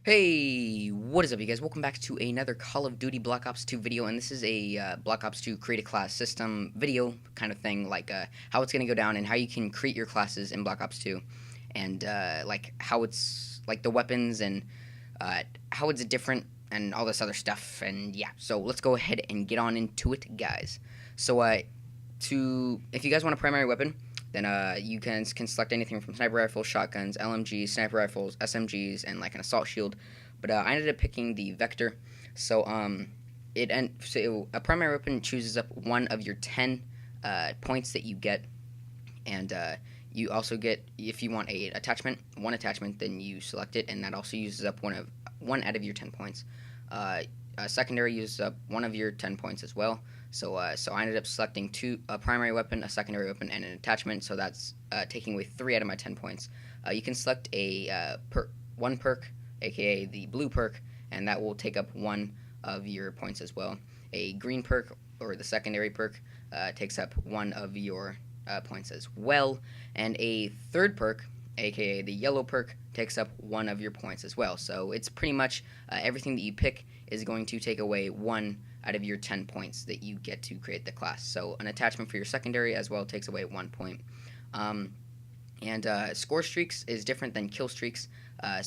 Hey, what is up, you guys? Welcome back to another Call of Duty Black Ops 2 video, and this is a Black Ops 2 create a class system video kind of thing, like how it's going to go down and how you can create your classes in Black Ops 2, and like how it's like the weapons and how it's different and all this other stuff. And yeah, so let's go ahead and get on into it, guys. So if you guys want a primary weapon, then you can select anything from sniper rifles, shotguns, LMGs, sniper rifles, SMGs, and like an assault shield. But I ended up picking the Vector. So a primary weapon chooses up one of your 10 points that you get, and you also get, if you want one attachment, then you select it, and that also uses up one out of your 10 points. A secondary uses up one of your 10 points as well. So I ended up selecting a primary weapon, a secondary weapon, and an attachment. So that's taking away 3 out of my 10 points. You can select one perk, aka the blue perk, and that will take up one of your points as well. A green perk, or the secondary perk, takes up one of your points as well. And a third perk, aka the yellow perk, takes up one of your points as well. So it's pretty much everything that you pick is going to take away one out of your 10 points that you get to create the class. So an attachment for your secondary as well takes away 1 point. Score streaks is different than kill streaks. A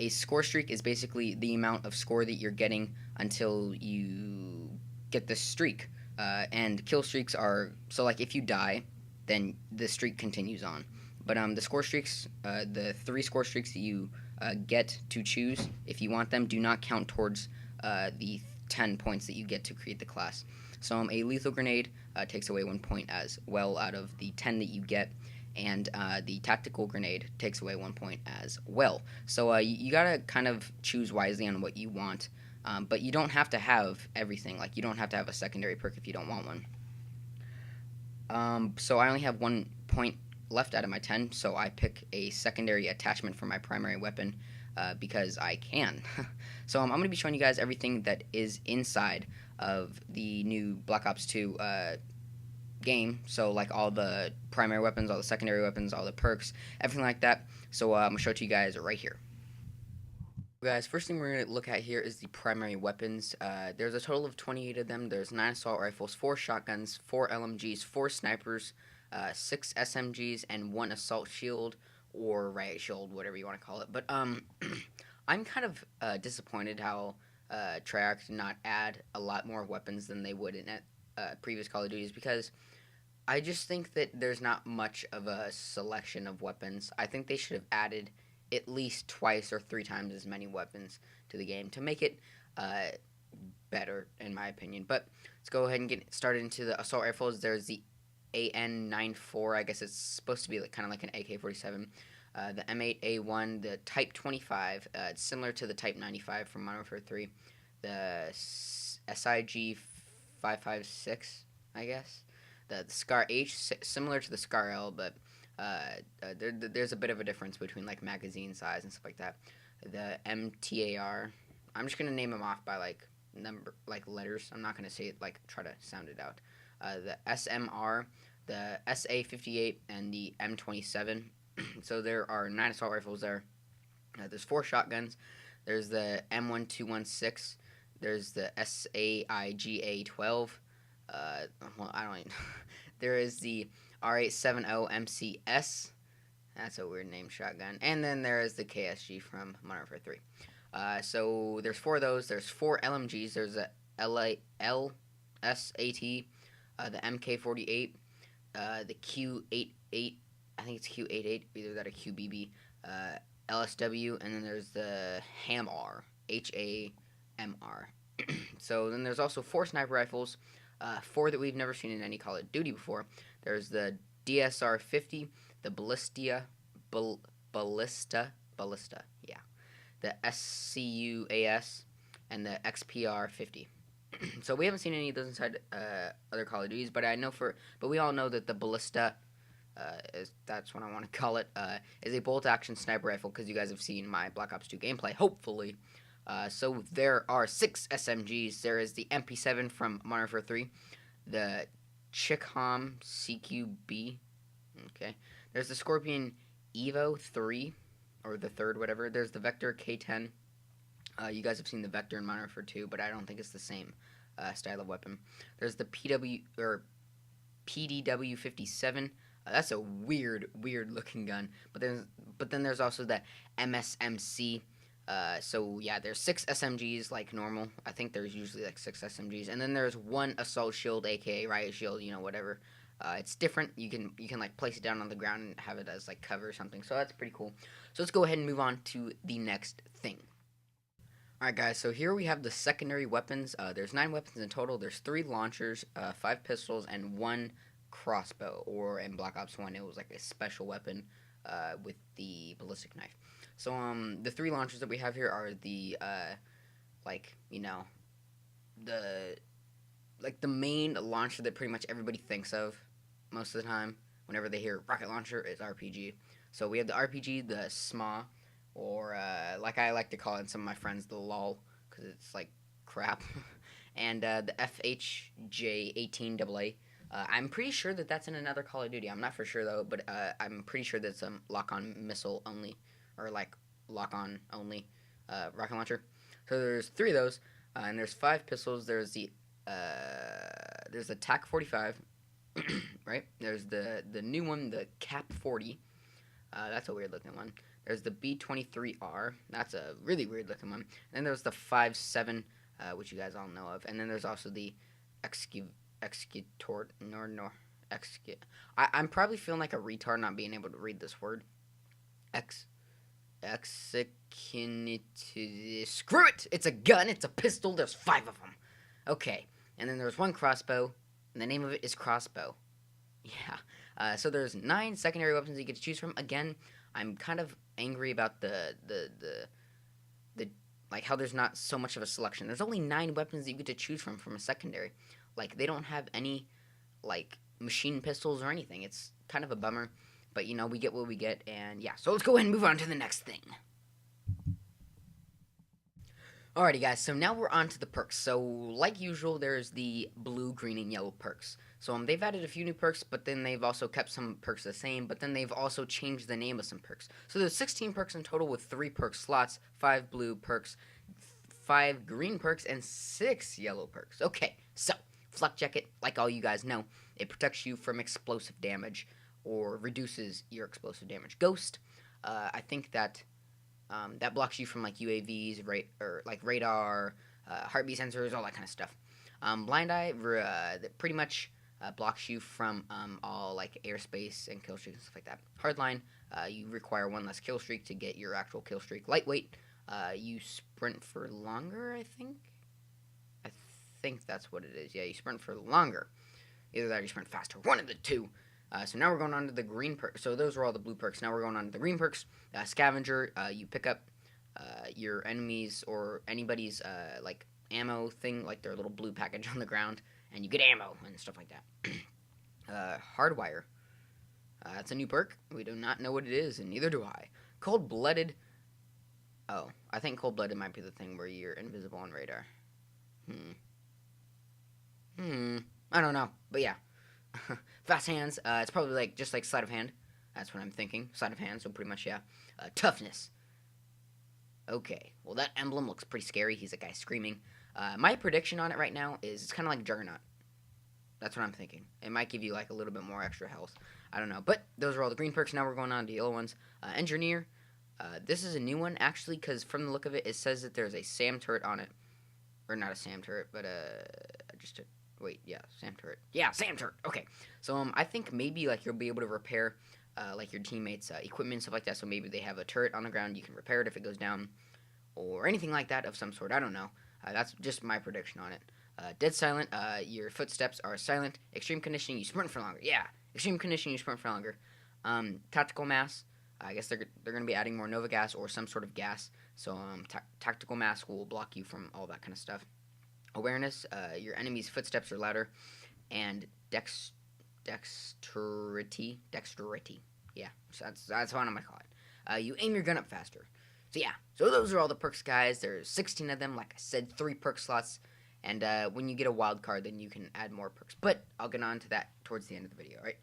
score streak is basically the amount of score that you're getting until you get the streak. And kill streaks are, so like if you die, then the streak continues on. But the score streaks, the 3 score streaks that you get to choose, if you want them, do not count towards the 10 points that you get to create the class. So a lethal grenade takes away 1 point as well out of the 10 that you get, and the tactical grenade takes away 1 point as well. So you gotta kind of choose wisely on what you want, but you don't have to have everything. Like, you don't have to have a secondary perk if you don't want one. So I only have 1 point left out of my 10, so I pick a secondary attachment for my primary weapon because I can. So I'm going to be showing you guys everything that is inside of the new Black Ops 2 game. So like all the primary weapons, all the secondary weapons, all the perks, everything like that. So I'm going to show it to you guys right here. Guys, first thing we're going to look at here is the primary weapons. There's a total of 28 of them. There's 9 assault rifles, 4 shotguns, 4 LMGs, 4 snipers, 6 SMGs, and 1 assault shield, or riot shield, whatever you want to call it. But I'm kind of disappointed how Treyarch did not add a lot more weapons than they would in previous Call of Duties, because I just think that there's not much of a selection of weapons. I think they should have added at least twice or 3 times as many weapons to the game to make it better, in my opinion. But let's go ahead and get started into the assault rifles. There's the AN-94, I guess it's supposed to be kind of like an AK-47. The M8A1, the Type 25, it's similar to the Type 95 from Modern Warfare 3. The SIG 556, I guess. The Scar H, similar to the Scar L, but there's a bit of a difference between like magazine size and stuff like that. The MTAR, I'm just gonna name them off by like letters. I'm not gonna say it try to sound it out. The SMR, the SA58, and the M27. So there are 9 assault rifles there. There's 4 shotguns. There's the M1216. There's the SAIGA12. Well, I don't even. There is the R870 MCS. That's a weird name shotgun. And then there is the KSG from Modern Warfare 3. So there's 4 of those. There's 4 LMGs. There's a LSAT, the MK48, the Q88, I think it's Q88, either that or QBB, LSW, and then there's the HAMR, HAMR. So then there's also 4 sniper rifles, 4 that we've never seen in any Call of Duty before. There's the DSR-50, the Ballista, yeah, the SCUAS, and the XPR-50. So we haven't seen any of those inside other Call of Duties, but we all know that the Ballista, that's what I want to call it, is a bolt-action sniper rifle, because you guys have seen my Black Ops 2 gameplay, hopefully. So there are 6 SMGs. There is the MP7 from Modern Warfare 3, the Chicom CQB, okay. There's the Scorpion Evo 3, or the third, whatever. There's the Vector K10. You guys have seen the Vector in Modern Warfare 2, but I don't think it's the same style of weapon. There's the PDW 57. That's a weird looking gun. But then there's also the MSMC. So yeah, there's 6 SMGs like normal. I think there's usually like 6 SMGs, and then there's one assault shield, aka riot shield, whatever. It's different. You can like place it down on the ground and have it as like cover or something. So that's pretty cool. So let's go ahead and move on to the next thing. Alright guys, so here we have the secondary weapons. There's 9 weapons in total. There's 3 launchers, 5 pistols, and 1 crossbow. Or in Black Ops 1, it was like a special weapon with the ballistic knife. So the 3 launchers that we have here are the the main launcher that pretty much everybody thinks of most of the time whenever they hear rocket launcher is RPG. So we have the RPG, the SMA, or like I like to call it in some of my friends, the LOL, because it's like crap, and the FHJ-18AA. I'm pretty sure that that's in another Call of Duty. I'm not for sure though, but I'm pretty sure that's a lock-on missile only, or like lock-on only rocket launcher. So there's 3 of those, and there's 5 pistols. There's the TAC 45, right? There's the new one, the Cap 40. That's a weird looking one. There's the B23R. That's a really weird looking one. And then there's the 5.7, which you guys all know of. And then there's also the I'm probably feeling like a retard not being able to read this word. Screw it! It's a gun, it's a pistol, there's 5 of them. Okay, and then there's 1 crossbow, and the name of it is Crossbow. Yeah, so there's 9 secondary weapons you get to choose from. Again, I'm kind of angry about the like how there's not so much of a selection. There's only 9 weapons that you get to choose from a secondary. Like, they don't have any, like, machine pistols or anything. It's kind of a bummer, but, we get what we get, and yeah. So let's go ahead and move on to the next thing. Alrighty guys, so now we're on to the perks. So like usual, there's the blue, green, and yellow perks. So they've added a few new perks, but then they've also kept some perks the same, but then they've also changed the name of some perks. So there's 16 perks in total with 3 perk slots, 5 blue perks, 5 green perks, and 6 yellow perks. Okay, so Flak Jacket, like all you guys know, it protects you from explosive damage, or reduces your explosive damage. Ghost, I think that that blocks you from like UAVs, or like radar, heartbeat sensors, all that kind of stuff. Blind Eye that pretty much blocks you from all like airspace and kill streaks and stuff like that. Hardline, you require 1 less kill streak to get your actual kill streak. Lightweight, you sprint for longer, I think that's what it is. Yeah, you sprint for longer. Either that or you sprint faster. One of the two. So now we're going on to the green perks. So those are all the blue perks. Now we're going on to the green perks. Scavenger, you pick up your enemies or anybody's like ammo thing, like their little blue package on the ground, and you get ammo and stuff like that. Hardwire. That's a new perk. We do not know what it is, and neither do I. Cold-blooded. Oh, I think cold-blooded might be the thing where you're invisible on radar. I don't know, but yeah. Fast hands, it's probably like just like sleight of hand. That's what I'm thinking. Sleight of hand, so pretty much, yeah. Toughness. Okay, well that emblem looks pretty scary. He's a guy screaming. My prediction on it right now is it's kind of like Juggernaut. That's what I'm thinking. It might give you like a little bit more extra health. I don't know, but those are all the green perks. Now we're going on to the yellow ones. Engineer. This is a new one, actually, because from the look of it, it says that there's a SAM turret on it. Or not a SAM turret, but SAM turret. Yeah, SAM turret. Okay. So I think maybe like you'll be able to repair like your teammates' equipment and stuff like that. So maybe they have a turret on the ground, you can repair it if it goes down, or anything like that of some sort. I don't know. That's just my prediction on it. Dead silent. Your footsteps are silent. Extreme conditioning. You sprint for longer. Yeah. Extreme conditioning. You sprint for longer. Tactical mass. I guess they're going to be adding more Nova gas or some sort of gas. So tactical mask will block you from all that kind of stuff. Awareness, your enemy's footsteps are louder. And dexterity. Yeah, so that's what I'm going to call it. You aim your gun up faster. So yeah, so those are all the perks, guys. There's 16 of them. Like I said, 3 perk slots. And when you get a wild card, then you can add more perks. But I'll get on to that towards the end of the video, right?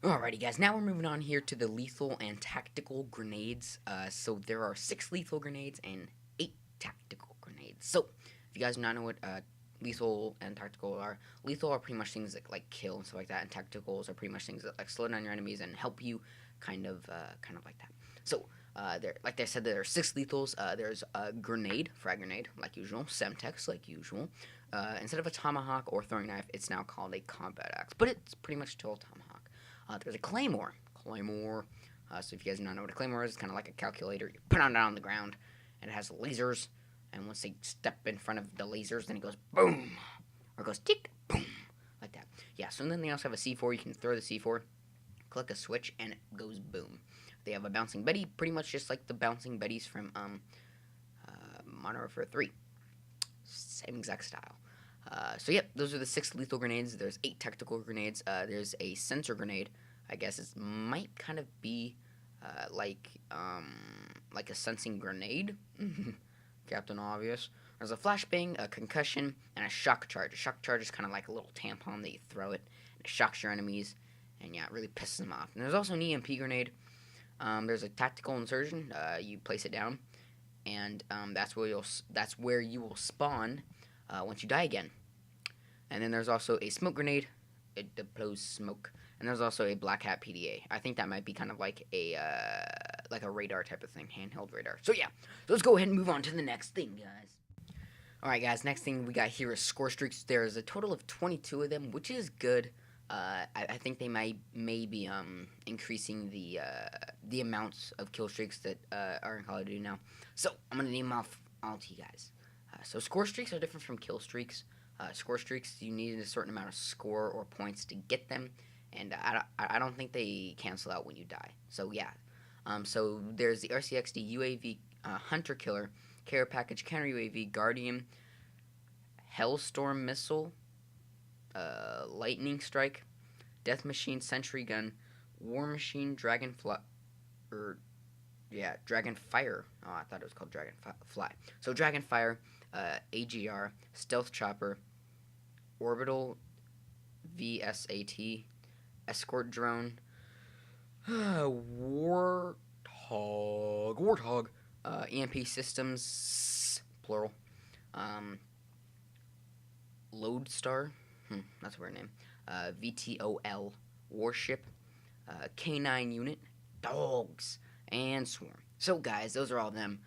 Alrighty, guys, now we're moving on here to the lethal and tactical grenades. So there are 6 lethal grenades and 8 tactical grenades. So, if you guys do not know what lethal and tactical lethal are pretty much things that like kill and stuff like that, and tacticals are pretty much things that like slow down your enemies and help you kind of like that. So, like I said, there are 6 lethals. There's a grenade, frag grenade, like usual, Semtex, like usual. Instead of a tomahawk or throwing knife, it's now called a combat axe, but it's pretty much still a tomahawk. There's a claymore. So if you guys do not know what a claymore is, it's kind of like a calculator. You put it down on the ground, and it has lasers. And once they step in front of the lasers, then it goes boom, or it goes tick, boom, like that. Yeah. So then they also have a C4. You can throw the C4, click a switch, and it goes boom. They have a bouncing Betty, pretty much just like the bouncing Betties from Modern Warfare 3. Same exact style. So yep, those are the 6 lethal grenades. There's 8 tactical grenades. There's a sensor grenade. I guess it might kind of be like a sensing grenade. Captain Obvious. There's a flashbang, a concussion, and a shock charge. A shock charge is kind of like a little tampon that you throw it, and it shocks your enemies, and yeah, it really pisses them off. And there's also an EMP grenade. There's a tactical insertion. You place it down, and that's where you will spawn once you die again. And then there's also a smoke grenade. It deploys smoke. And there's also a black hat PDA. I think that might be kind of like a radar type of thing, handheld radar. So yeah, let's go ahead and move on to the next thing, guys. Alright, guys, next thing we got here is score streaks. There's a total of 22 of them, which is good. I think they may be increasing the amounts of kill streaks that are in Call of Duty now. So I'm gonna name off all to you guys. So score streaks are different from kill streaks. Score streaks, you need a certain amount of score or points to get them, and I don't think they cancel out when you die. So yeah, so there's the RCXD UAV Hunter Killer, Care Package, Counter UAV, Guardian, Hellstorm Missile, Lightning Strike, Death Machine, Sentry Gun, War Machine, Dragonfire. Oh, I thought it was called Dragonfly. So Dragonfire, AGR, Stealth Chopper, Orbital VSAT, Escort Drone, Warthog, EMP Systems, plural, Lodestar, that's a weird name, VTOL, Warship, K9 Unit, Dogs, and Swarm. So guys, those are all of them.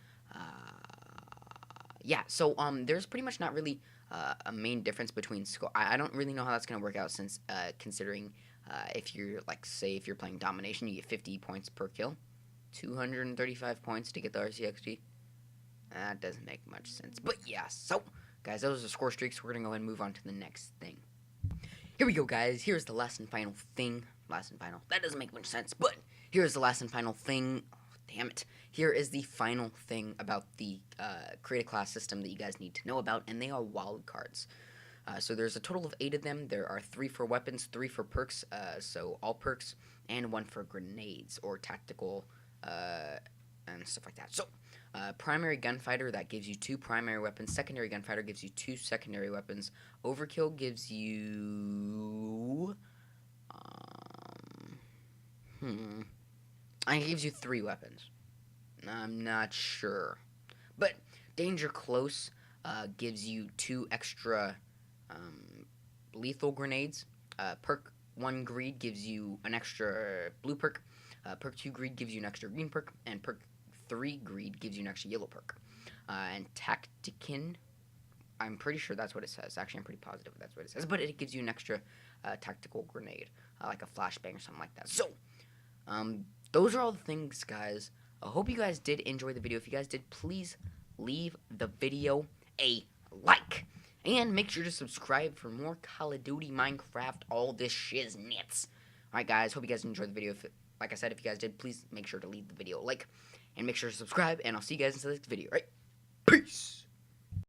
Yeah, so there's pretty much not really a main difference between score. I don't really know how that's gonna work out, since considering if you're if you're playing domination, you get 50 points per kill, 235 points to get the RCXD. That doesn't make much sense, but yeah. So guys, those are score streaks. We're gonna go ahead and move on to the next thing. Here we go, guys. Here's the last and final thing. That doesn't make much sense, but here's the last and final thing. Damn it. Here is the final thing about the create a class system that you guys need to know about, and they are wildcards. So there's a total of 8 of them. There are 3 for weapons, 3 for perks, so all perks, and 1 for grenades or tactical and stuff like that. So primary gunfighter, that gives you 2 primary weapons. Secondary gunfighter gives you 2 secondary weapons. Overkill gives you it gives you 3 weapons. I'm not sure. But Danger Close gives you 2 extra lethal grenades. Perk 1 Greed gives you an extra blue perk. Perk 2 Greed gives you an extra green perk. And Perk 3 Greed gives you an extra yellow perk. And Tactikin, I'm pretty sure that's what it says. Actually, I'm pretty positive that's what it says. But it gives you an extra tactical grenade, like a flashbang or something like that. So, those are all the things, guys. I hope you guys did enjoy the video. If you guys did, please leave the video a like. And make sure to subscribe for more Call of Duty, Minecraft, all this shiznits. Alright, guys. Hope you guys enjoyed the video. Like I said, if you guys did, please make sure to leave the video a like. And make sure to subscribe. And I'll see you guys in the next video. Alright? Peace!